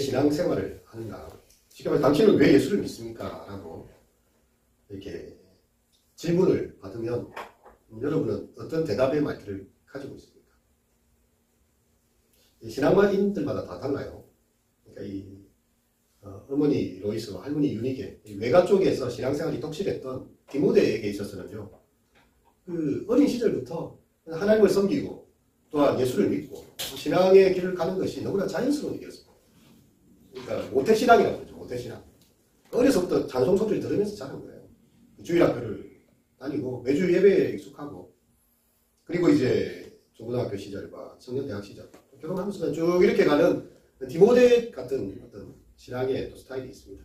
신앙생활을 하는가? 쉽게 말해 당신은 왜 예수를 믿습니까? 라고 이렇게 질문을 받으면 여러분은 어떤 대답의 말들을 가지고 있습니까? 신앙인들마다 다 달라요. 그러니까 어머니 로이스와 할머니 유니게 외가 쪽에서 신앙생활이 독실했던 디모데에게 있어서는요, 그 어린 시절부터 하나님을 섬기고 또한 예수를 믿고 신앙의 길을 가는 것이 너무나 자연스러운 일이었습니다. 그러니까 모태신앙이라고 그러죠. 모태신앙. 어려서부터 찬송 소리를 들으면서 자란 거예요. 주일학교를 다니고 매주 예배에 익숙하고, 그리고 이제 중고등학교 시절과 청년대학 시절 결혼하면서 쭉 이렇게 가는 디모데 같은 어떤 신앙의 또 스타일이 있습니다.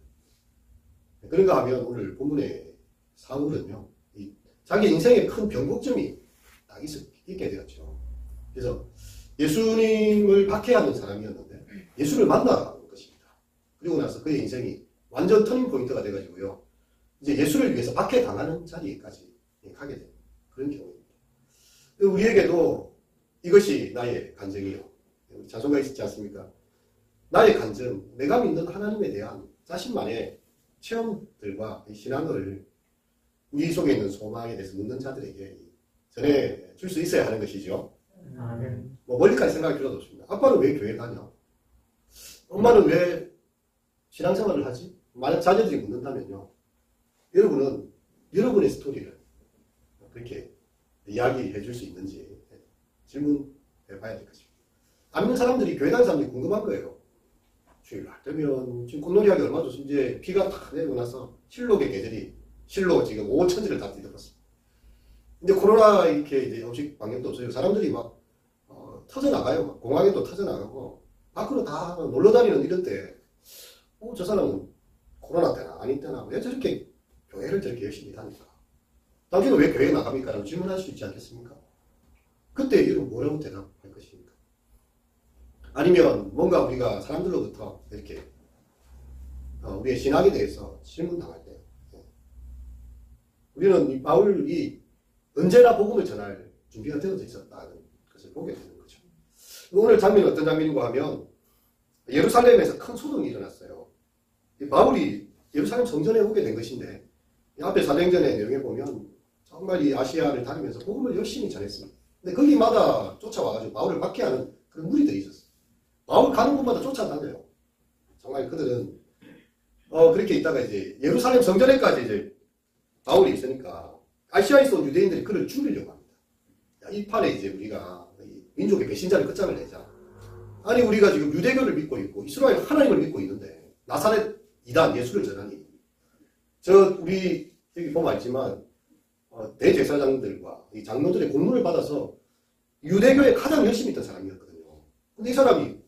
그런가 하면 오늘 본문의 사울은요, 자기 인생의 큰 변곡점이 딱 있게 되었죠. 그래서 예수님을 박해하는 사람이었는데 예수를 만나는 것입니다. 그리고 나서 그의 인생이 완전 터닝 포인트가 돼가지고요, 이제 예수를 위해서 박해당하는 자리까지 가게 되는 그런 경우입니다. 우리에게도 이것이 나의 간증이요. 자소가 있지 않습니까? 나의 간증, 내가 믿는 하나님에 대한 자신만의 체험들과 신앙을 우리 속에 있는 소망에 대해서 묻는 자들에게 전해줄 수 있어야 하는 것이죠. 뭐 멀리까지 생각할 필요도 없습니다. 아빠는 왜 교회 다녀? 엄마는 왜 신앙생활을 하지? 만약 자녀들이 묻는다면요, 여러분은 여러분의 스토리를 그렇게 이야기해 줄 수 있는지 질문해 봐야 될 것입니다. 안 믿는 사람들이, 교회 다니는 사람들이 궁금한 거예요. 주일날 되면 지금 공놀이하기 얼마 좋습니다. 이제 비가 탁 내리고 나서 실록의 계절이, 실로 지금 5천지를 다 뒤덮었습니다. 근데 코로나 이렇게 이제 음식 방역도 없어요. 사람들이 막 터져나가요. 공항에도 터져나가고 밖으로 다 놀러 다니는 이런 때, 저 사람은 코로나 때나 아닌 때나 왜 저렇게 교회를 저렇게 열심히 다닐까? 당신은 왜 교회에 나갑니까? 라고 질문할 수 있지 않겠습니까? 그때 여러분 뭐라고 대답할 것입니까? 아니면 뭔가 우리가 사람들로부터 이렇게 우리의 신앙에 대해서 질문당할 때, 우리는 이 바울이 언제나 복음을 전할 준비가 되어져 있었다는 것을 보게 되는 거죠. 오늘 장면이 어떤 장면인가 하면 예루살렘에서 큰 소동이 일어났어요. 바울이 예루살렘 성전에 오게 된 것인데, 이 앞에 사도행전의 내용에 보면 정말 이 아시아를 다니면서 복음을 열심히 전했습니다. 근데 거기마다 쫓아와가지고 바울을 박해하는 그런 무리들이 있었어요. 바울 가는 곳마다 쫓아다녀요. 정말 그들은 그렇게 있다가 이제 예루살렘 성전에까지 이제 바울이 있으니까 아시아에서 온 유대인들이 그를 죽이려고 합니다. 이 판에 이제 우리가 민족의 배신자를 끝장을 내자. 아니 우리가 지금 유대교를 믿고 있고 이스라엘 하나님을 믿고 있는데 나사렛 이단 예수를 전하니, 우리 여기 보면 알지만 대제사장들과 이 장로들의 공문을 받아서 유대교에 가장 열심히 있던 사람이었거든요. 근데 이 사람이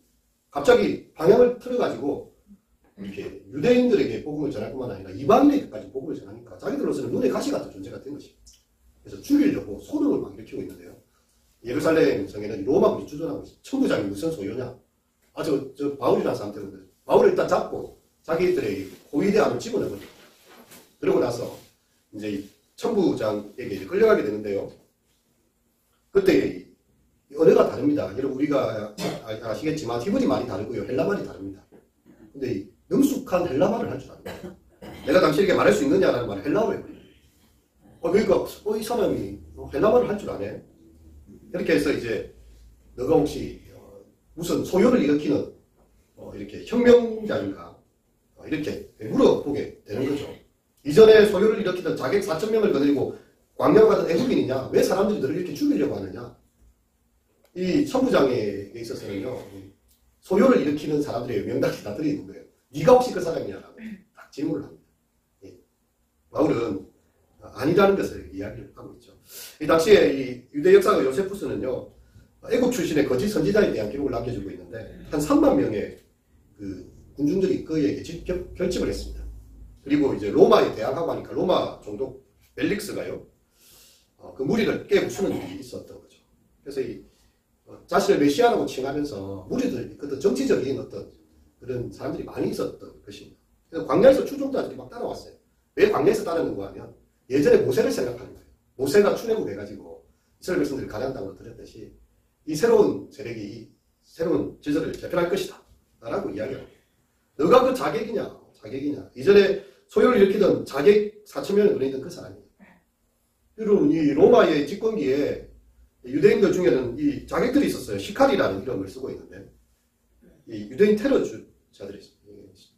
갑자기 방향을 틀어가지고 이렇게 유대인들에게 복음을 전할 뿐만 아니라 이방인에게까지 복음을 전하니까 자기들로서는 눈에 가시 같은 존재가 된 것입니다. 그래서 죽이려고 소동을 막 일으키고 있는데요. 예루살렘 성에는 로마군이 주둔하고 있습니다. 천부장이 무슨 소요냐? 저 바울이라는 사람들은 바울을 일단 잡고 자기들의 호위대 안으로 집어넣어버려요. 그러고 나서 이제 이 천부장에게 이제 끌려가게 되는데요. 그때 언어가 다릅니다. 여러분 우리가 아시겠지만 히브리 말이 다르고요, 헬라 말이 다릅니다. 근데 이 능숙한 헬라 말을 할 줄 압니다. 내가 당신에게 말할 수 있느냐라는 말을 헬라어로 해버려요. 그러니까 이 사람이 헬라 말을 할 줄 아네. 이렇게 해서 이제 너가 혹시 무슨 소요를 일으키는 이렇게 혁명자인가 이렇게 물어보게 되는 거죠. 이전에 소요를 일으키던 자객 4,000명을 거느리고 광야로 가던 애국인이냐? 왜 사람들이 너를 이렇게 죽이려고 하느냐? 이 천부장에 있어서는요, 소요를 일으키는 사람들의 명단이 다 들어있는 거예요. 네가 혹시 그 사람이냐라고 딱 질문을 합니다. 바울은 아니라는 것을 이야기를 하고 있죠. 이 당시에 이 유대 역사가 요세푸스는요, 애국 출신의 거짓 선지자에 대한 기록을 남겨주고 있는데 한 3만 명의 그 군중들이 그에게 결집을 했습니다. 그리고 이제 로마에 대항하고 하니까 로마 총독 벨릭스가요, 그 무리를 깨부수는 일이 있었던 거죠. 그래서 자신을 메시아라고 칭하면서 무리들, 어떤 정치적인 어떤 그런 사람들이 많이 있었던 것입니다. 그래서 광야에서 추종자들이 막 따라왔어요. 왜 광야에서 따르는가 하면 예전에 모세를 생각하는 거예요. 모세가 출애굽해가지고 이스라엘 백성들을 가나안 땅으로 들였듯이 이 새로운 세력이 새로운 질서를 재편할 것이다 라고 이야기합니다. 너가 그 자객이냐? 이전에 소요를 일으키던 자객 4천명을 보내던 그 사람이에요. 여러분, 이 로마의 집권기에 유대인들 중에는 이 자객들이 있었어요. 시칼이라는 이름을 쓰고 있는데, 이 유대인 테러주자들이 있어요.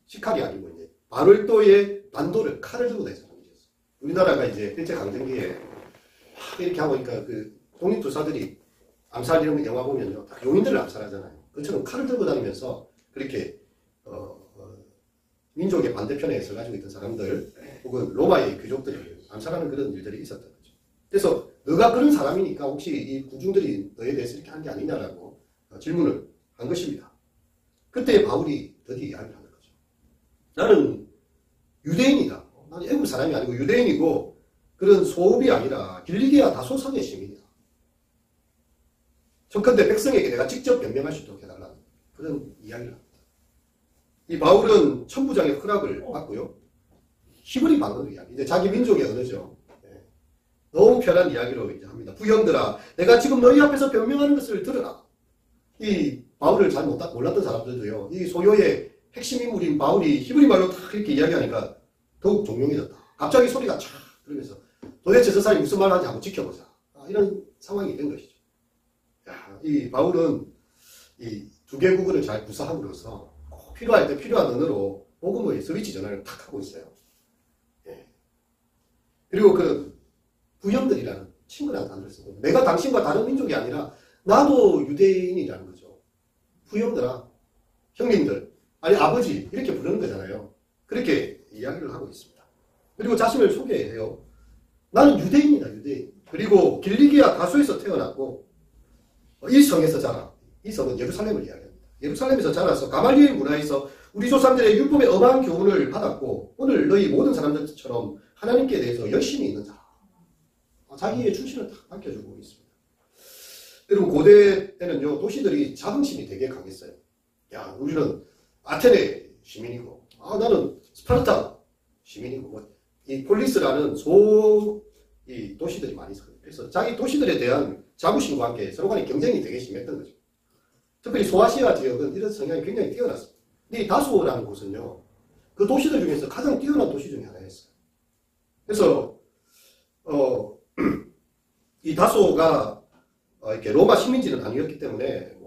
시칼이 아니고, 이제, 바울도의 반도를, 칼을 들고 다니는 사람이었어요. 우리나라가 이제 일제강점기에 이렇게 하고 보니까 그 독립투사들이 암살 이런 영화 보면요. 다 용인들을 암살하잖아요. 그처럼 칼을 들고 다니면서 그렇게, 민족의 반대편에 서가지고 있던 사람들, 혹은 로마의 귀족들을 암살하는 그런 일들이 있었던 거죠. 그래서 너가 그런 사람이니까 혹시 이 군중들이 너에 대해서 이렇게 한 게 아니냐라고 질문을 한 것입니다. 그때 바울이 드디어 이야기를 하는 거죠. 나는 유대인이다. 나는 애국 사람이 아니고 유대인이고 그런 소읍이 아니라 길리기아 다소성의 시민이다. 청컨대 백성에게 내가 직접 변명할 수 있도록 해달라는 그런 이야기를 합니다. 이 바울은 천부장의 허락을 받고요. 히브리 방언으로 이야기. 이제 자기 민족의 언어죠. 네. 너무 편한 이야기로 이제 합니다. 부형들아, 내가 지금 너희 앞에서 변명하는 것을 들으라. 이 바울을 잘 몰랐던 사람들도요. 이 소요의 핵심 인물인 바울이 히브리 말로 딱 이렇게 이야기하니까 더욱 종용해졌다. 갑자기 소리가 촥 들으면서 도대체 저 사람이 무슨 말 하는지 한번 지켜보자. 이런 상황이 된 것이죠. 야, 이 바울은 이 두 개국어를 잘 구사함으로써 필요할 때 필요한 언어로 복음의 스위치 전환을 탁 하고 있어요. 예. 그리고 그 부형들이라는 친구라는 단어를 쓰고 내가 당신과 다른 민족이 아니라 나도 유대인이라는 거죠. 부형들아, 형님들, 아니 아버지 이렇게 부르는 거잖아요. 그렇게 이야기를 하고 있습니다. 그리고 자신을 소개해요. 나는 유대인이다, 유대인. 그리고 길리기아 다소에서 태어났고 이 성에서 자라. 이 성은 예루살렘을 이야기합니다. 예루살렘에서 자라서 가말리엘 문화에서 우리 조상들의 율법의 엄한 교훈을 받았고 오늘 너희 모든 사람들처럼 하나님께 대해서 열심히 있는 자라. 자기의 출신을 딱 밝혀주고 있습니다. 여러분 고대 때는요 도시들이 자긍심이 되게 강했어요. 야 우리는 아테네 시민이고 나는 스파르타 시민이고 이 폴리스라는 이 도시들이 많이 있어요. 그래서 자기 도시들에 대한 자부심과 함께 서로 간의 경쟁이 되게 심했던 거죠. 특별히 소아시아 지역은 이런 성향이 굉장히 뛰어났습니다. 근데 이 다소라는 곳은요, 그 도시들 중에서 가장 뛰어난 도시 중에 하나였어요. 그래서, 이 다소가, 이렇게 로마 시민지는 아니었기 때문에,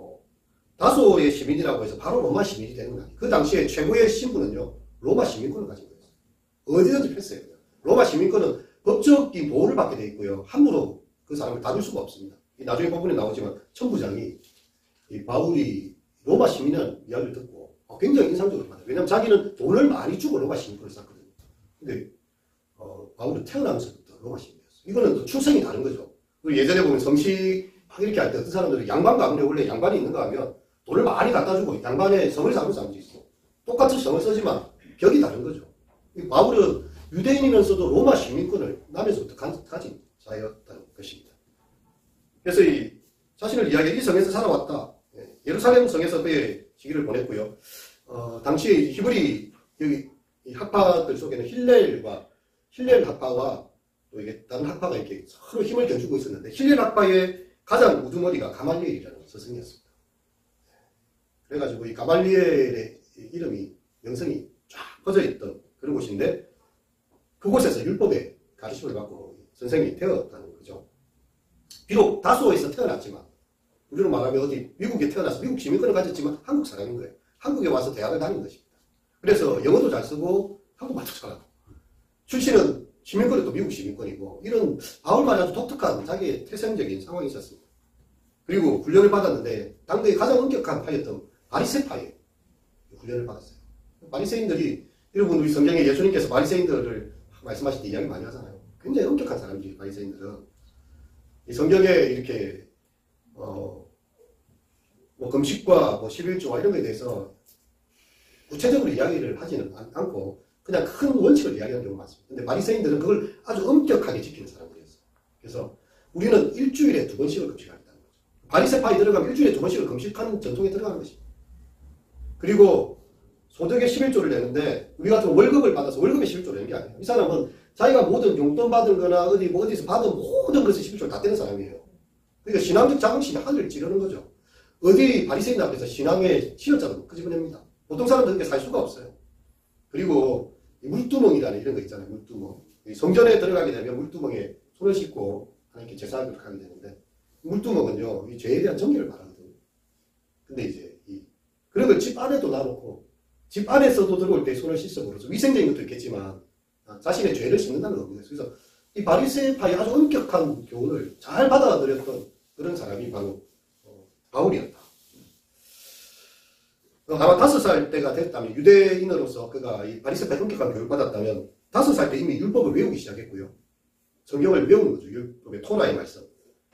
다소의 시민이라고 해서 바로 로마 시민이 되는 거 아니에요. 그 당시에 최고의 신분은요, 로마 시민권을 가진 거였어요. 어디든지 패스해요. 로마 시민권은 법적인 보호를 받게 돼 있고요. 함부로 그 사람을 다룰 수가 없습니다. 나중에 부분에 나오지만, 천부장이 이 바울이 로마 시민이라는 이야기를 듣고 굉장히 인상적으로 받아요. 왜냐하면 자기는 돈을 많이 주고 로마 시민권을 샀거든요. 근데 바울은 태어나면서부터 로마 시민이었어요. 이거는 또 출생이 다른 거죠. 그리고 예전에 보면 성식 막 이렇게 할 때 어떤 사람들은 양반 가문에 원래 양반이 있는가 하면 돈을 많이 갖다 주고 양반의 성을 사는 사람도 있어. 똑같은 성을 쓰지만 벽이 다른 거죠. 바울은 유대인이면서도 로마 시민권을 남에서부터 가진 자였다는 것입니다. 그래서 이 자신을 이야기해 이 성에서 살아왔다. 예루살렘 성에서 그의 시기를 보냈고요. 당시에 히브리 여기 이 학파들 속에는 힐렐 학파와 또 이게 다른 학파가 이렇게 서로 힘을 겨주고 있었는데 힐렐 학파의 가장 우두머리가 가말리엘이라는 스승이었습니다. 그래가지고 이 가말리엘의 이름이 명성이 쫙 퍼져 있던 그런 곳인데 그곳에서 율법의 가르침을 받고 선생이 되었다는 거죠. 비록 다소에서 태어났지만 우리로 말하면 어디 미국에 태어나서 미국 시민권을 가졌지만 한국 사람인 거예요. 한국에 와서 대학을 다닌 것입니다. 그래서 영어도 잘 쓰고 한국말도 잘하고 출신은 시민권이 또 미국 시민권이고 이런 바울만 아주 독특한 자기의 태생적인 상황이 있었습니다. 그리고 훈련을 받았는데 당대의 가장 엄격한 파였던 바리새파에 훈련을 받았어요. 바리새인들이 여러분 우리 성경에 예수님께서 바리새인들을 말씀하실 때 이야기 많이 하잖아요. 굉장히 엄격한 사람들이 바리새인들은 이 성경에 이렇게 금식과 11조와 이런 거에 대해서 구체적으로 이야기를 하지는 않고 그냥 큰 원칙을 이야기하는 경우가 많습니다. 근데 바리새인들은 그걸 아주 엄격하게 지키는 사람들이었어요. 그래서 우리는 일주일에 2번씩을 금식하겠다는 거죠. 바리새파에 들어가면 일주일에 2번씩을 금식하는 전통에 들어가는 것입니다. 그리고 소득의 11조를 내는데 우리 같은 월급을 받아서 월급의 11조를 내는 게 아니에요. 이 사람은 자기가 모든 용돈 받은 거나 어디서 받은 모든 것을 11조를 다 떼는 사람이에요. 그러니까 신앙적 자긍심이 하늘을 찌르는 거죠. 어디 바리새인 앞에서 신앙의 치료자도 끄집어냅니다. 보통 사람들은 그렇게 살 수가 없어요. 그리고 이 물두멍이라는 이런 거 있잖아요. 물두멍. 이 성전에 들어가게 되면 물두멍에 손을 씻고 하나님께 제사를 하게 되는데, 물두멍은요, 이 죄에 대한 정결을 말하거든요. 근데 이제 그런 걸 집 안에도 놔놓고 집 안에서도 들어올 때 손을 씻어버려서 위생적인 것도 있겠지만 자신의 죄를 씻는다는 겁니다. 그래서 이 바리새파의 아주 엄격한 교훈을 잘 받아들였던 그런 사람이 바로 바울이었다. 아마 5살 때가 됐다면, 유대인으로서 그가 이 바리새파의 엄격한 교육을 받았다면 5살 때 이미 율법을 외우기 시작했고요. 성경을 외우는 거죠. 율법의 토라의 말씀.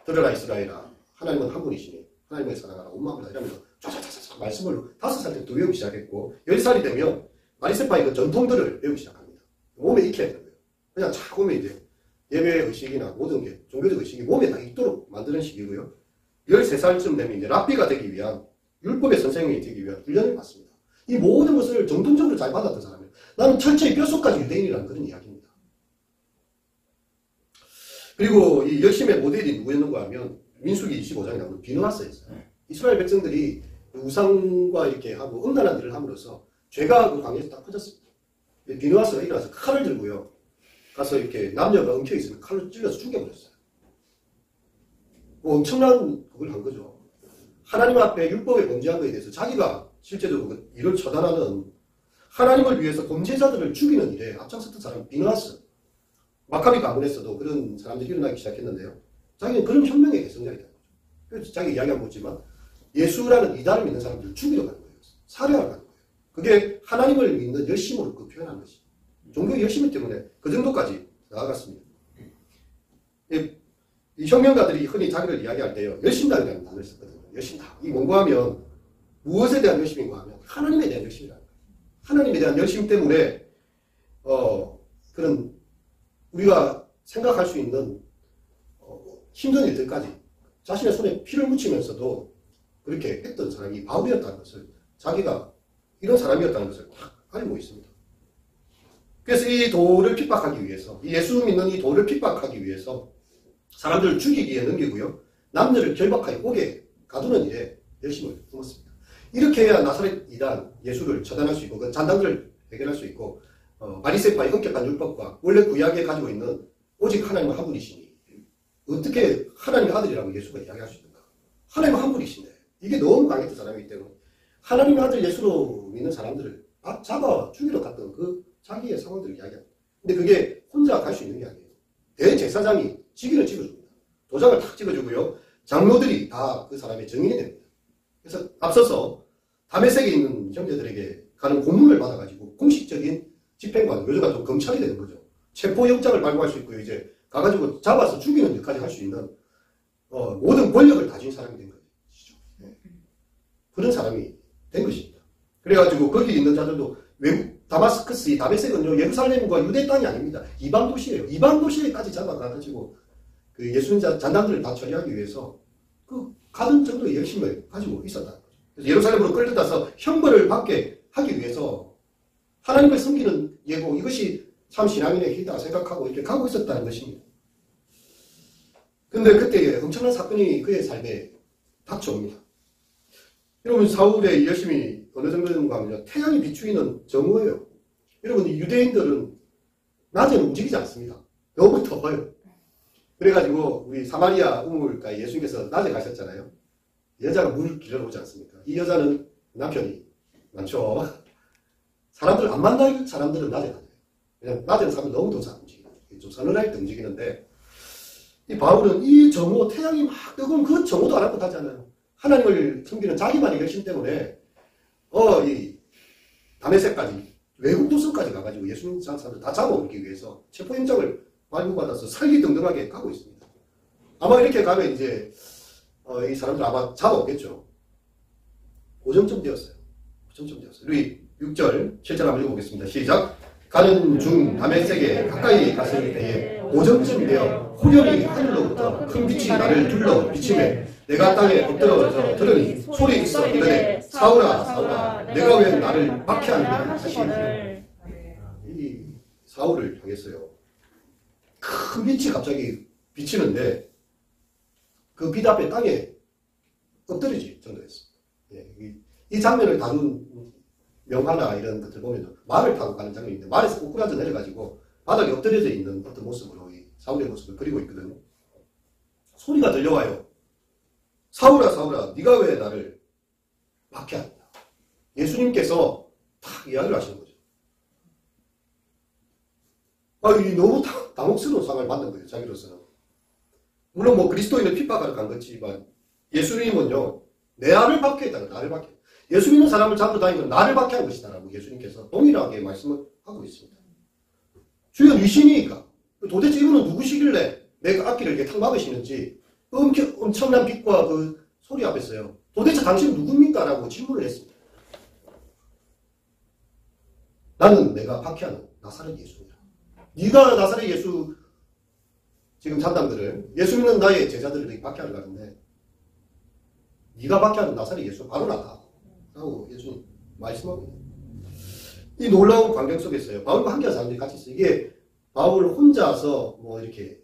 들으라 이스라엘아, 하나님은 한 분이시니 하나님을 사랑하라 온 마음으로 이러면서 쫙쫙쫙쫙 말씀을 5살 때부터 외우기 시작했고, 10살이 되면 바리새파의 그 전통들을 외우기 시작합니다. 몸에 익혀야 되는 거예요. 그냥 착 오면 이제 예배 의식이나 모든 게 종교적 의식이 몸에 다 익도록 만드는 시기고요. 13살쯤 되면 이제 랍비가 되기 위한, 율법의 선생님이 되기 위한 훈련을 받습니다. 이 모든 것을 정통적으로 잘 받았던 사람이에요. 나는 철저히 뼛속까지 유대인이라는 그런 이야기입니다. 그리고 이 열심의 모델이 누구였는가 하면 민수기 25장에 나오는 비느하스였어요. 이스라엘 백성들이 우상과 이렇게 하고 음란한 일을 함으로써 죄가 그 광야에서 딱 퍼졌습니다. 비느하스가 일어나서 칼을 들고요, 가서 이렇게 남녀가 엉켜 있으면 칼로 찔러서 죽여버렸어요. 뭐 엄청난 그걸 한 거죠. 하나님 앞에 율법에 범죄한 것에 대해서 자기가 실제로 그 일을 처단하는, 하나님을 위해서 범죄자들을 죽이는 일에 앞장섰던 사람이 비느하스. 마카비 가문에서도 그런 사람들이 일어나기 시작했는데요. 자기는 그런 혁명의 개성자가 되는 거죠. 그래서 자기 이야기 한번 보지만 예수라는 이단을 믿는 사람들을 죽이러 가는 거예요. 살해하러 가는 거예요. 그게 하나님을 믿는 열심으로 그 표현한 것이. 종교 열심 때문에 그 정도까지 나아갔습니다. 이 혁명가들이 흔히 자기를 이야기할 때요, 열심당이라는 단어를 썼거든요. 열심당. 이 뭔가 하면 무엇에 대한 열심인가 하면 하나님에 대한 열심이라는 거예요. 하나님에 대한 열심 때문에 그런 우리가 생각할 수 있는 힘든 일들까지 자신의 손에 피를 묻히면서도 그렇게 했던 사람이 바울이었다는 것을, 자기가 이런 사람이었다는 것을 딱 알고 있습니다. 그래서 이 도를 핍박하기 위해서, 이 예수 믿는 이 도를 핍박하기 위해서 사람들을 죽이기에 넘기고요, 남녀를 결박하여 옥에 가두는 일에 열심을 품었습니다. 이렇게 해야 나사렛 이단 예수를 처단할 수 있고, 그 잔당들을 해결할 수 있고, 바리새파의 엄격한 율법과 원래 구약에 가지고 있는 오직 하나님은 한 분이시니 어떻게 하나님의 아들이라고 예수가 이야기할 수 있는가? 하나님은 한 분이신데, 이게 너무 강했던 사람이기 때문에 하나님의 아들 예수로 믿는 사람들을 잡아 죽이러 갔던 그 자기의 상황들을 이야기합니다. 근데 그게 혼자 갈 수 있는 게 아니에요. 대제사장이 직위를 찍어줍니다. 도장을 탁 찍어주고요, 장로들이 다 그 사람의 증인이 됩니다. 그래서 앞서서 다메섹에 있는 형제들에게 가는 고문을 받아가지고 공식적인 집행관, 요즘 같은 검찰이 되는 거죠. 체포영장을 발부할 수 있고요, 이제 가가지고 잡아서 죽이는 일까지 할 수 있는 모든 권력을 가진 사람이 된 거죠. 그런 사람이 된 것입니다. 그래가지고 거기 있는 자들도 외국 다마스커스, 이 다메섹은요, 예루살렘과 유대 땅이 아닙니다. 이방 도시예요. 이방 도시에까지 잡아가지고 그 예수님자 잔당들을 다 처리하기 위해서 그 가든 정도의 열심을 가지고 있었다는 거죠. 그래서 예루살렘으로 끌려다서 형벌을 받게 하기 위해서 하나님을 섬기는 예고, 이것이 참 신앙인의 길이다 생각하고 이렇게 가고 있었다는 것입니다. 근데 그때 엄청난 사건이 그의 삶에 닥쳐옵니다. 여러분, 사울의 열심이 어느 정도인가 하면 태양이 비추이는 정오예요. 여러분, 유대인들은 낮에는 움직이지 않습니다. 너무 더워요. 그래가지고 우리 사마리아 우물가에 예수님께서 낮에 가셨잖아요. 여자가 물 길러오지 않습니까? 이 여자는 남편이 많죠. 사람들 안 만날 사람들은 낮에 다녀요. 왜냐면 낮에는 사람들 너무 더워서 안 움직여요. 좀 서늘할 때 움직이는데, 이 바울은 이 정오, 태양이 막 뜨거운 그 정오도 안 하고 가잖아요. 하나님을 섬기는 자기만의 열심 때문에 이 다메섹까지, 외국 도서까지 가가지고 예수님 사람들 다 잡아오기 위해서 체포영장을 발부받아서 살기등등하게 가고 있습니다. 아마 이렇게 가면 이제 이 사람들 아마 잡아오겠죠. 5점쯤 되었어요. 5점쯤 되었어요. 우리 6절, 7절 한번 읽어보겠습니다. 시작. 가는 중 다메섹에 가까이 갔을 때에 5점쯤 되어 호련히 하늘로부터 큰 빛이 나를 둘러 비치매 내가 땅에 엎드러져 들으니 소리 있어 이르되 사울아 사울아 내가 왜 나를 박해하느냐 하시니, 이 사울을 향했어요. 큰 빛이 갑자기 비치는데 그 빛 앞에 땅에 엎드려질 정도였습니다. 이 장면을 다룬 명화나 이런 것들 보면 말을 타고 가는 장면인데 말에서 꼬꾸라져 내려가지고 바닥에 엎드려져 있는 어떤 모습으로 이 사울의 모습을 그리고 있거든요. 소리가 들려와요. 사울아 사울아 네가 왜 나를 박해하느냐. 예수님께서 탁 이야기를 하시는 거죠. 이 너무 당혹스러운 상황을 받는 거예요. 자기로서는. 물론 뭐 그리스도인을 핍박하러 간 거지만 예수님은요. 내 아를 박해했다는 나를 박해. 예수 믿는 사람을 잡으러 다니는 건 나를 박해한 것이다라고 예수님께서 동일하게 말씀을 하고 있습니다. 주여 귀신이니까 도대체 이분은 누구시길래 내가 앞길을 이렇게 탁 막으시는지 엄청난 빛과 그 소리 앞에서요. 도대체 당신은 누굽니까? 라고 질문을 했습니다. 나는 내가 박해하는 나사렛 예수입니다. 네가 나사렛 예수 지금 잔당들을 예수 믿는 나의 제자들을 박해하러 가는데 네가 박해하는 나사렛 예수 바로 나다 라고 예수님 말씀하고 있습니다. 이 놀라운 광경 속에 있어요. 바울과 함께한 사람들이 같이 있어요. 이게 바울 혼자서 뭐 이렇게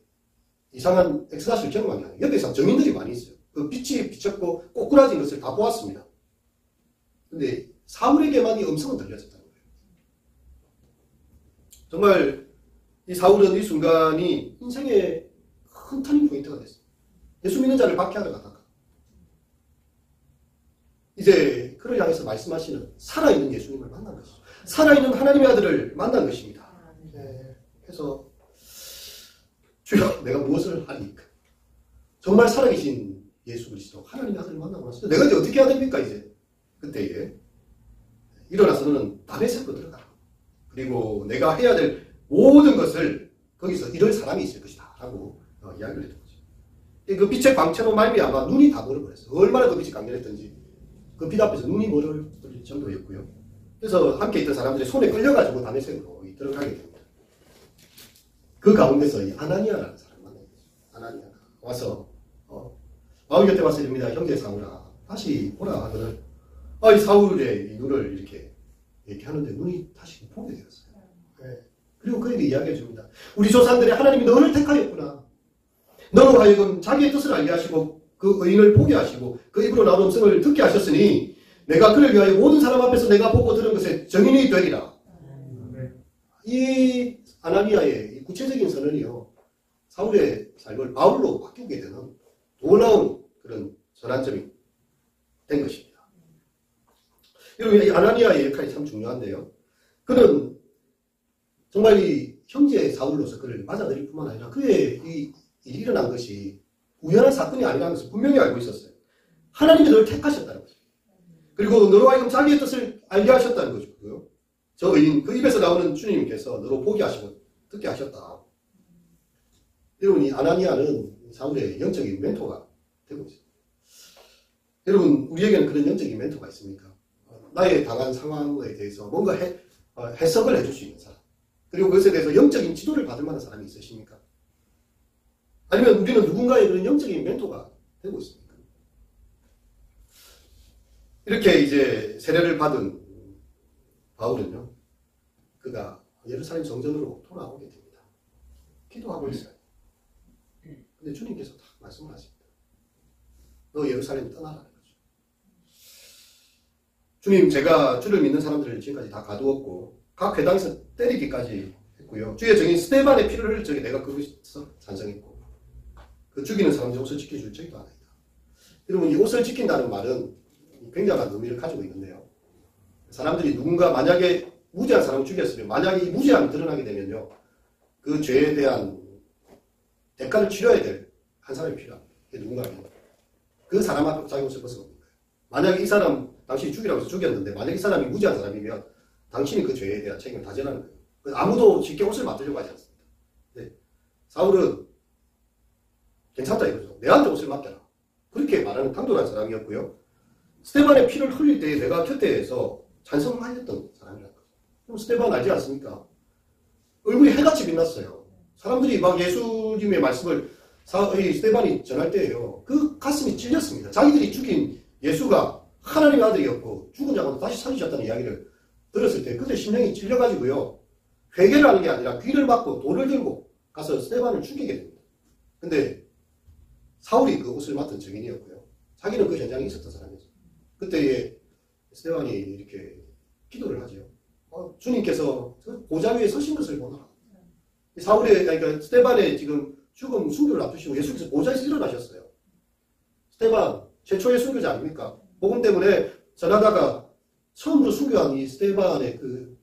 이상한 엑스라시를 경험한 게 아니에요. 옆에서 증인들이 많이 있어요. 그 빛이 비쳤고 꼬꾸라진 것을 다 보았습니다. 근데 사울에게만 이 음성은 들려졌다는 거예요. 정말 이 사울은 이 순간이 인생의 큰 터닝 포인트가 됐어요. 예수 믿는 자를 박해하러 가다가 이제 그를 향해서 말씀하시는 살아있는 예수님을 만난 것이죠. 살아있는 하나님의 아들을 만난 것입니다. 네. 그래서 주여 내가 무엇을 하리까? 정말 살아계신 예수 그리스도 하나님의 아들을 만나고 나서 내가 이제 어떻게 해야 됩니까? 이제 그때에 일어나서는 다메섹으로 들어가라. 그리고 내가 해야 될 모든 것을 거기서 이럴 사람이 있을 것이다 라고 이야기를 했던 거죠. 그 빛의 광채로 말미암아 눈이 다 멀어버렸어요. 얼마나 그 빛이 강렬했던지 그 빛 앞에서 눈이 멀어버릴 정도였고요. 그래서 함께 있던 사람들이 손에 끌려가지고 다메섹으로 들어가게 됩니다. 그 가운데서 이 아나니아라는 사람을 만나게 되죠. 아나니아가 와서 바울 곁에 와서 이릅니다. 형제 사울아 다시 보라 하거늘 이 사울의 이 눈을 이렇게 하는데 눈이 다시 보게 되었어요. 네. 그리고 그에게 이야기해 줍니다. 우리 조상들이 하나님이 너를 택하였구나. 너로 하여금 자기의 뜻을 알게 하시고 그 의인을 보게 하시고 그 입으로 나오는 음성을 듣게 하셨으니 내가 그를 위하여 모든 사람 앞에서 내가 보고 들은 것에 증인이 되리라. 이 아나니아의 이 구체적인 선언이요. 사울의 삶을 바울로 바꾸게 되는 놀라운 그런 전환점이 된 것입니다. 여러분, 이 아나니아의 역할이 참 중요한데요. 그는 정말 이 형제 사울로서 그를 맞아들일 뿐만 아니라 그의 이 일어난 것이 우연한 사건이 아니라는 것을 분명히 알고 있었어요. 하나님이 너를 택하셨다는 거죠. 그리고 너로 하여금 자기의 뜻을 알게 하셨다는 거죠. 저 의인, 그 입에서 나오는 주님께서 너로 보게 하시고 듣게 하셨다. 여러분, 이 아나니아는 사울의 영적인 멘토가 되고 있습니다. 여러분, 우리에게는 그런 영적인 멘토가 있습니까? 나의 당한 상황에 대해서 뭔가 해석을 해줄 수 있는 사람. 그리고 그것에 대해서 영적인 지도를 받을 만한 사람이 있으십니까? 아니면 우리는 누군가의 그런 영적인 멘토가 되고 있습니까? 이렇게 이제 세례를 받은 바울은요, 그가 예루살렘 성전으로 돌아오게 됩니다. 기도하고 있어요. 근데 주님께서 딱 말씀을 하십니다. 너 예루살렘 떠나라는 거죠. 주님, 제가 주를 믿는 사람들을 지금까지 다 가두었고 각 회당에서 때리기까지 했고요. 주의 정인 스데반의 피를 흘릴 적에 내가 그것에서 찬성했고 그 죽이는 사람들의 옷을 지켜줄 적이도 아니다. 여러분, 이 옷을 지킨다는 말은 굉장한 의미를 가지고 있는데요. 사람들이 누군가 만약에 무죄한 사람을 죽였으면 만약에 이 무죄함이 드러나게 되면요. 그 죄에 대한 대가를 치러야 될 한 사람이 필요합니다. 그게 누군가면 그 사람 앞에 자기 옷을 벗어버린 거예요. 만약에 이 사람 당신이 죽이라고 해서 죽였는데 만약에 이 사람이 무죄한 사람이면 당신이 그 죄에 대한 책임을 다 져라는 거예요. 아무도 쉽게 옷을 맡으려고 하지 않습니다. 네. 사울은 괜찮다 이거죠. 내한테 옷을 맡겨라. 그렇게 말하는 당돌한 사람이었고요. 스데반의 피를 흘릴 때 내가 곁에서 찬성하였던 사람이라는 거죠. 그럼 스데반 알지 않습니까? 얼굴이 해같이 빛났어요. 사람들이 막 예수님의 말씀을 스데반이 전할 때예요. 그 가슴이 찔렸습니다. 자기들이 죽인 예수가 하나님의 아들이었고 죽은 자가 다시 살리셨다는 이야기를 들었을 때 그들 심령이 찔려가지고요. 회개를 하는 게 아니라 귀를 막고 돌을 들고 가서 스데반을 죽이게 됩니다. 근데 사울이 그 옷을 맡은 증인이었고요. 자기는 그 현장에 있었던 사람이었어요. 그때에 스데반이 이렇게 기도를 하죠. 주님께서 보좌 위에 서신 것을 보노라. 사울의, 그러니까 스데반의 지금 죽음 순교를 앞두시고 예수께서 보좌에서 일어나셨어요. 스데반 최초의 순교자 아닙니까? 복음 때문에 전하다가 처음으로 순교한 이 스데반의 그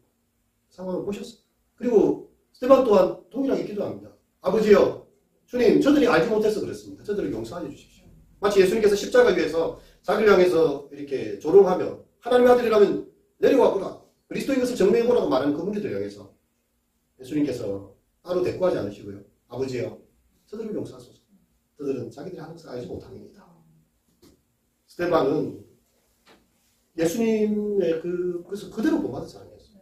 상황을 보셨어요. 그리고 스데반 또한 동일하게 기도합니다. 아버지여, 주님, 저들이 알지 못해서 그렇습니다. 저들을 용서하여 주십시오. 마치 예수님께서 십자가 위에서 자기를 향해서 이렇게 조롱하며 하나님의 아들이라면 내려와보라, 그리스도인 것을 증명해보라고 말하는 그 무리들 향해서 예수님께서 따로 대꾸하지 않으시고요. 아버지여, 저들을 용서하소서. 저들은 자기들이 하는 것을 알지 못합니다. 스데반은 예수님의 그것을 그대로 본받은 사람이었어요.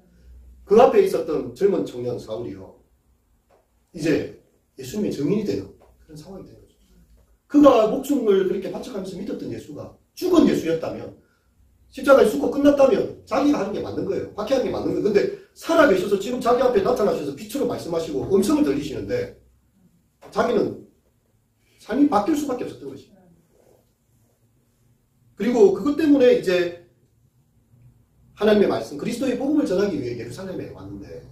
그 앞에 있었던 젊은 청년 사울이요, 이제 예수님의 증인이 되는 그런 상황이 된 거죠. 그가 목숨을 그렇게 바쳐가면서 믿었던 예수가 죽은 예수였다면, 십자가에 죽고 끝났다면 자기가 하는 게 맞는 거예요. 박해하는 게 맞는 거예요. 근데 살아계셔서 지금 자기 앞에 나타나셔서 빛으로 말씀하시고 음성을 들리시는데 자기는 삶이 바뀔 수밖에 없었던 것이에요. 그리고 그것 때문에 이제 하나님의 말씀, 그리스도의 복음을 전하기 위해 예루살렘에 왔는데,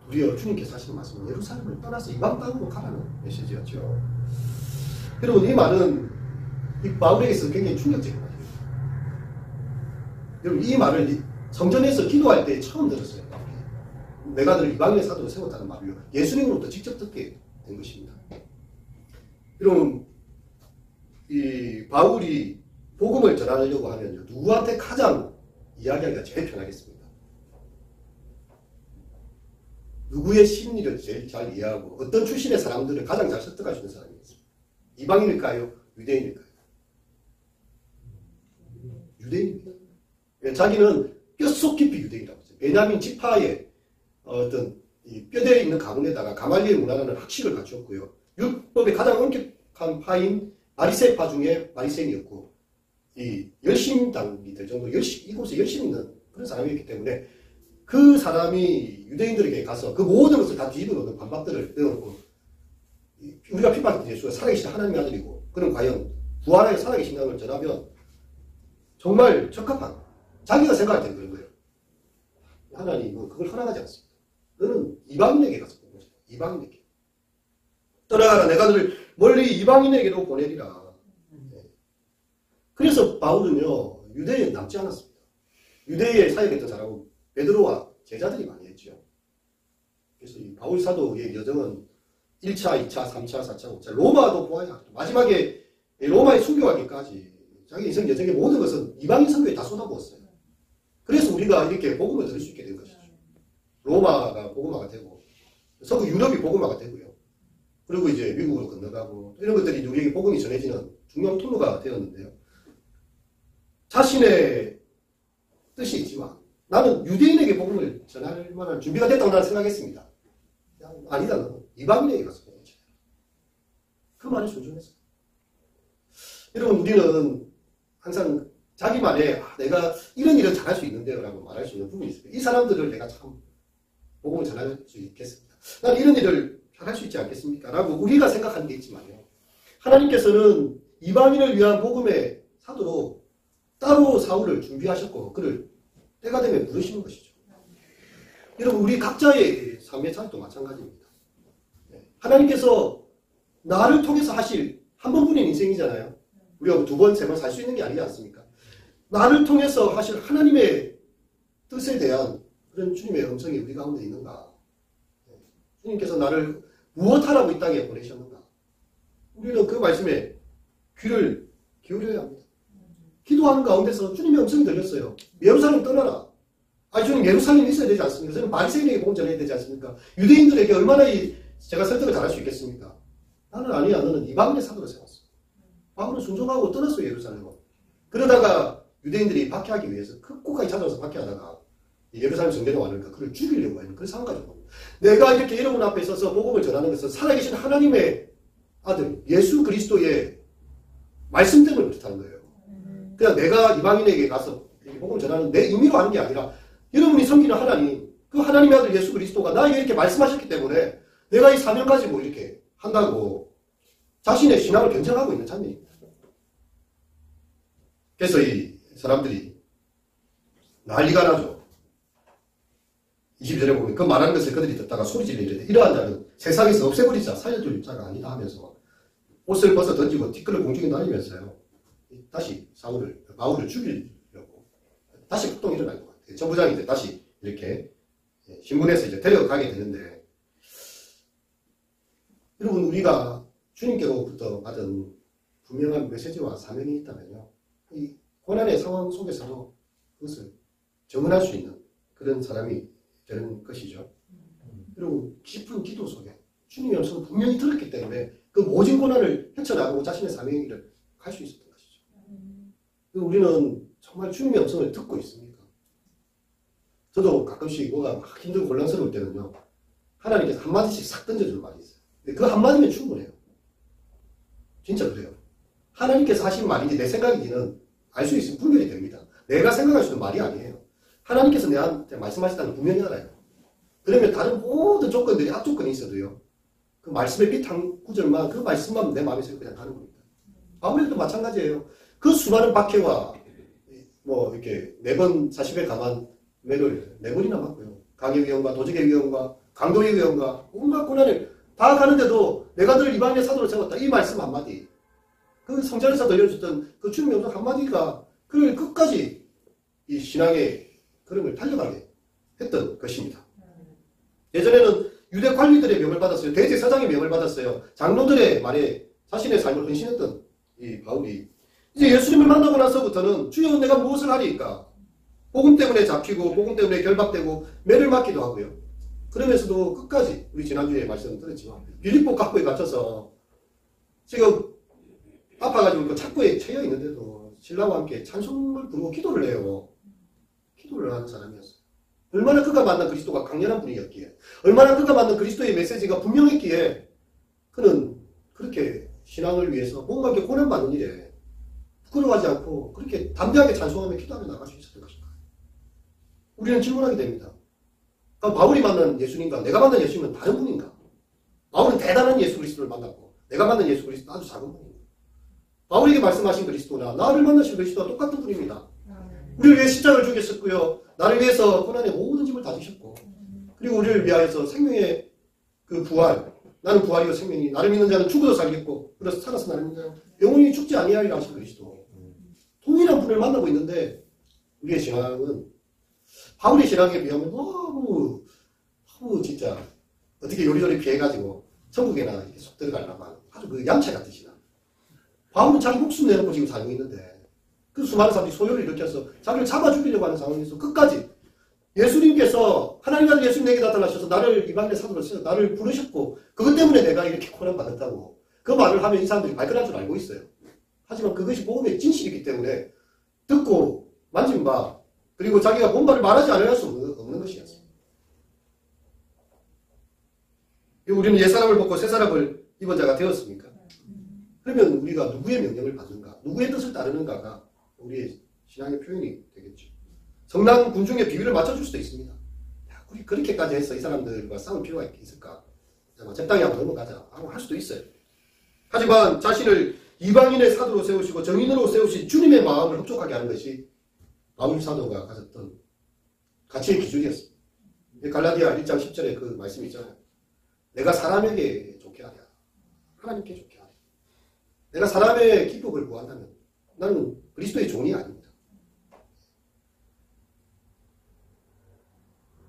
우리여 주님께서 하시는 말씀은 예루살렘을 떠나서 이방 땅으로 가라는 메시지였죠. 여러분, 이 말은 이 바울에게서 굉장히 충격적인 말이에요. 여러분, 이 말을 성전에서 기도할 때 처음 들었어요. 바울이. 내가 너를 이방인의 사도로 세웠다는 말이요, 예수님으로부터 직접 듣게 된 것입니다. 여러분, 이 바울이 복음을 전하려고 하면요, 누구한테 가장 이야기하기가 제일 편하겠습니다. 누구의 심리를 제일 잘 이해하고 어떤 출신의 사람들을 가장 잘 설득할 수 있는 사람이겠습니다. 이방인일까요? 유대인일까요? 유대인입니다. 자기는 뼛속 깊이 유대인이라고 했어요. 베냐민 지파의 어떤 이 뼈대에 있는 가문에다가 가말리엘 문화라는 학식을 갖추었고요. 율법의 가장 엄격한 파인 바리새파 중에 바리새인이었고, 이 열심당이 될 정도 이곳에 열심 있는 그런 사람이었기 때문에 그 사람이 유대인들에게 가서 그 모든 것을 다 뒤집어 놓는 반박들을 내어놓고, 우리가 핍박했던 예수가 살아계신 하나님의 아들이고, 그럼 과연 부활하여 살아계신다는 걸 전하면 정말 적합한, 자기가 생각할 때는 그런 거예요. 하나님은 그걸 허락하지 않습니다. 너는 이방인에게 가서 보내자. 이방인에게. 떠나가라. 내가 너를 멀리 이방인에게로 보내리라. 그래서 바울은요, 유대에 남지 않았습니다. 유대에 사역했던 사람은 베드로와 제자들이 많이 했죠. 그래서 이 바울 사도의 여정은 1차, 2차, 3차, 4차, 5차, 로마도 보아야 마지막에 로마에 순교하기까지 자기 인생 여정의 모든 것은 이방인 선교에 다 쏟아부었어요. 그래서 우리가 이렇게 복음을 들을 수 있게 된 것이죠. 로마가 복음화가 되고, 서구 유럽이 복음화가 되고요. 그리고 이제 미국으로 건너가고, 이런 것들이 우리에게 복음이 전해지는 중요한 통로가 되었는데요. 자신의 뜻이 있지만 나는 유대인에게 복음을 전할 만한 준비가 됐다고 나는 생각했습니다. 아니다, 너는 이방인에게 가서 복음을 전해. 그 말에 존중했어요. 여러분, 우리는 항상 자기만의 내가 이런 일을 잘할 수 있는데요 라고 말할 수 있는 부분이 있어요. 이 사람들을 내가 참 복음을 전할 수 있겠습니까? 난 이런 일을 잘할 수 있지 않겠습니까? 라고 우리가 생각하는 게 있지만요, 하나님께서는 이방인을 위한 복음의 사도로 따로 사울을 준비하셨고 그를 때가 되면 부르시는 것이죠. 여러분, 우리 각자의 삶의 차이도 마찬가지입니다. 하나님께서 나를 통해서 하실 한 번뿐인 인생이잖아요. 우리가 두 번, 세 번 살 수 있는 게 아니지 않습니까? 나를 통해서 하실 하나님의 뜻에 대한 그런 주님의 음성이 우리 가운데 있는가? 주님께서 나를 무엇하라고 이 땅에 보내셨는가? 우리는 그 말씀에 귀를 기울여야 합니다. 기도하는 가운데서 주님의 음성이 들렸어요. 예루살렘 떠나라. 아니, 주님, 예루살렘에 있어야 되지 않습니까? 저는 바리새인에게 복음 전해야 되지 않습니까? 유대인들에게 얼마나 제가 설득을 잘할 수 있겠습니까? 나는 아니야. 너는 이방인의 사도로 세웠어. 바울은 순종하고 떠났어요, 예루살렘으로. 그러다가 유대인들이 박해하기 위해서 끝까지 찾아와서 박해하다가 예루살렘 성전에 왔는가 그를 죽이려고 하는 그런 상황까지 옵니다. 내가 이렇게 여러분 앞에 서서 복음을 전하는 것은 살아계신 하나님의 아들 예수 그리스도의 말씀 때문에 그렇다는 거예요. 그냥 내가 이방인에게 가서 복음을 전하는 내 임의로 하는 게 아니라 여러분이 섬기는 하나님, 그 하나님의 아들 예수 그리스도가 나에게 이렇게 말씀하셨기 때문에 내가 이 사명 가지고 이렇게 한다고 자신의 신앙을 견정하고 있는 장면입니다. 그래서 이 사람들이 난리가 나죠. 22절에 보면 그 말하는 것을 그들이 듣다가 소리질러 이르되 이러한 자는 세상에서 없애버리자 살려줄 자가 아니다 하면서 옷을 벗어 던지고 티끌을 공중에 날리면서요. 다시 바울을 죽이려고 다시 폭동이 일어날 것 같아요. 전부장이 이제 다시 이렇게 신문에서 이제 데려가게 되는데, 여러분, 우리가 주님께로부터 받은 분명한 메시지와 사명이 있다면요, 이 고난의 상황 속에서도 그것을 정언할 수 있는 그런 사람이 되는 것이죠. 여러분, 깊은 기도 속에 주님의 음성을 분명히 들었기 때문에 그 모진 고난을 헤쳐나가고 자신의 사명의 길을 갈 수 있었던 것이죠. 우리는 정말 주님의 음성을 듣고 있습니까? 저도 가끔씩 뭐가 막 힘들고 곤란스러울 때는요, 하나님께서 한마디씩 싹 던져주는 말이 있어요. 근데 그 한마디면 충분해요. 진짜 그래요. 하나님께서 하신 말인지 내 생각인지는 알 수 있으면 분별이 됩니다. 내가 생각할 수 있는 말이 아니에요. 하나님께서 내한테 말씀하셨다는 걸 분명히 알아요. 그러면 다른 모든 조건들이 악조건이 있어도요, 그 말씀의 빛 한 구절만, 그 말씀만 내 마음에서 그냥 가는 겁니다. 아무래도 마찬가지예요. 그 수많은 박해와 이렇게 4번 40에 감한 매를 4번이나 맞고요. 강의 위험과 도적의 위험과 강도의 위험과 온갖 고난을 다 가는데도 내가 늘 이방인의 사도를 세웠다. 이 말씀 한마디. 그 성전에서 들려줬던 그 주님의 음성 한마디가 그를 끝까지 이 신앙의 걸음을 달려가게 했던 것입니다. 예전에는 유대 관리들의 명을 받았어요. 대제사장의 명을 받았어요. 장로들의 말에 자신의 삶을 헌신했던 이 바울이 이제 예수님을 만나고 나서부터는 주여 내가 무엇을 하리까? 복음 때문에 잡히고 복음 때문에 결박되고 매를 맞기도 하고요. 그러면서도 끝까지 우리 지난주에 말씀 들었지만 빌립보 갑부에 갇혀서 지금 아파가지고 착고에 처해 있는데도 신랑과 함께 찬송을 부르고 기도를 해요. 기도를 하는 사람이었어요. 얼마나 그가 만난 그리스도가 강렬한 분이었기에, 얼마나 그가 만난 그리스도의 메시지가 분명했기에 그는 그렇게 신앙을 위해서 뭔가 이렇게 고난받는 일에 부끄러워하지 않고 그렇게 담대하게 찬송하며 기도하며 나갈 수 있었던 것인가. 우리는 질문하게 됩니다. 그러니까 바울이 만난 예수님과 내가 만난 예수님은 다른 분인가? 바울은 대단한 예수 그리스도를 만났고 내가 만난 예수 그리스도는 아주 작은 분입니다. 바울에게 말씀하신 그리스도나 나를 만나신 그리스도와 똑같은 분입니다. 우리를 위해 십자가를 죽였었고요. 나를 위해서 고난의 모든 짐을 다 지셨고, 그리고 우리를 위하여서 생명의 그 부활, 나는 부활이요 생명이, 나를 믿는 자는 죽어도 살겠고 그래서 살아서 나를 믿는 자는 영원히 죽지 아니하리라 하신 그리스도. 동일한 분을 만나고 있는데 우리의 신앙은 바울의 신앙에 비하면 너무 진짜 어떻게 요리조리 피해가지고 천국에나 이렇게 속 들어가려고 하는 아주 그 얌체 같으시나. 바울은 자기 목숨 내놓고 지금 살고 있는데 그 수많은 사람들이 소요를 일으켜서 자기를 잡아 죽이려고 하는 상황에서 끝까지 예수님께서 하나님 아들 예수님 내게 나타나셔서 나를 이방인의 사도로 쓰셔서 나를 부르셨고 그것 때문에 내가 이렇게 고난받았다고 그 말을 하면 이 사람들이 발끈할 줄 알고 있어요. 하지만 그것이 복음의 진실이기 때문에 듣고 만진 바 그리고 자기가 본 바를 말하지 않을 수 없는 것이었습니다. 우리는 옛사람을 벗고 새사람을 입은 자가 되었습니까? 그러면 우리가 누구의 명령을 받는가, 누구의 뜻을 따르는가가 우리의 신앙의 표현이 되겠죠. 성난 군중의 비율을 맞춰줄 수도 있습니다. 야, 우리 그렇게까지 해서 이 사람들과 싸울 필요가 있을까? 적당히 한번 넘어가자 하고 할 수도 있어요. 하지만 자신을 이방인의 사도로 세우시고 정인으로 세우신 주님의 마음을 흡족하게 하는 것이 바울 사도가 가졌던 가치의 기준이었습니다. 갈라디아 1장 10절에 그 말씀이 있잖아요. 내가 사람에게 좋게 하랴, 하나님께 좋게 하랴. 내가 사람의 기쁨을 구한다면 나는 그리스도의 종이 아닙니다.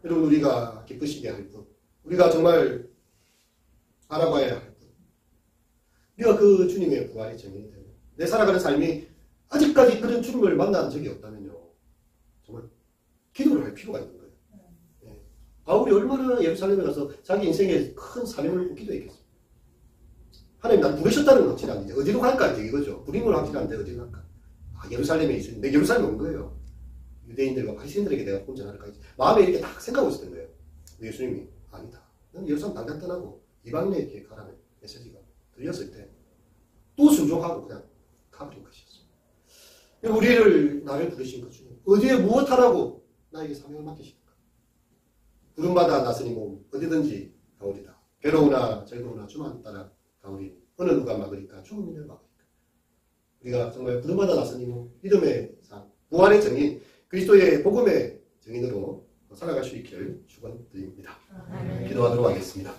여러분, 우리가 기쁘시게 할 뿐, 우리가 정말 알아봐야 할 뿐, 우리가 그 주님의 부활의 증인이 되고 내 살아가는 삶이 아직까지 그런 주님을 만난 적이 없다면요, 정말 기도를 할 필요가 있는 거예요. 네. 바울이 얼마나 예루살렘에 가서 자기 인생에 큰 사명을 기도했겠습니까? 하나님 날 부르셨다는 건 확실히 아니죠. 어디로 갈까 이제 이거죠. 부린 건 확실히 안 돼. 어디로 갈까? 예루살렘에 있었는데 예루살렘에 온 거예요. 유대인들과 바리새인들에게 내가 혼전하니까 마음에 이렇게 딱 생각하고 있었던 거예요. 예수님이 아니다. 너는 예루살렘 당장 떠나고 이방인에게 가라는 메시지가 들렸을 때 또 순종하고 그냥 가버린 것이었습니다. 우리를 나를 부르신 것 중에 어디에 무엇하라고 나에게 사명을 맡기십니까? 부름받아 나서니 몸 어디든지 가오리다. 괴로우나 즐거우나 주만 따라 가오리. 어느 누가 막으리까 죽음이 막으리까. 우리가 정말 부름받아 나서니 몸 믿음의 삶, 부활의 정인, 그리스도의 복음의 증인으로 살아갈 수 있기를 축원드립니다. 기도하도록 하겠습니다.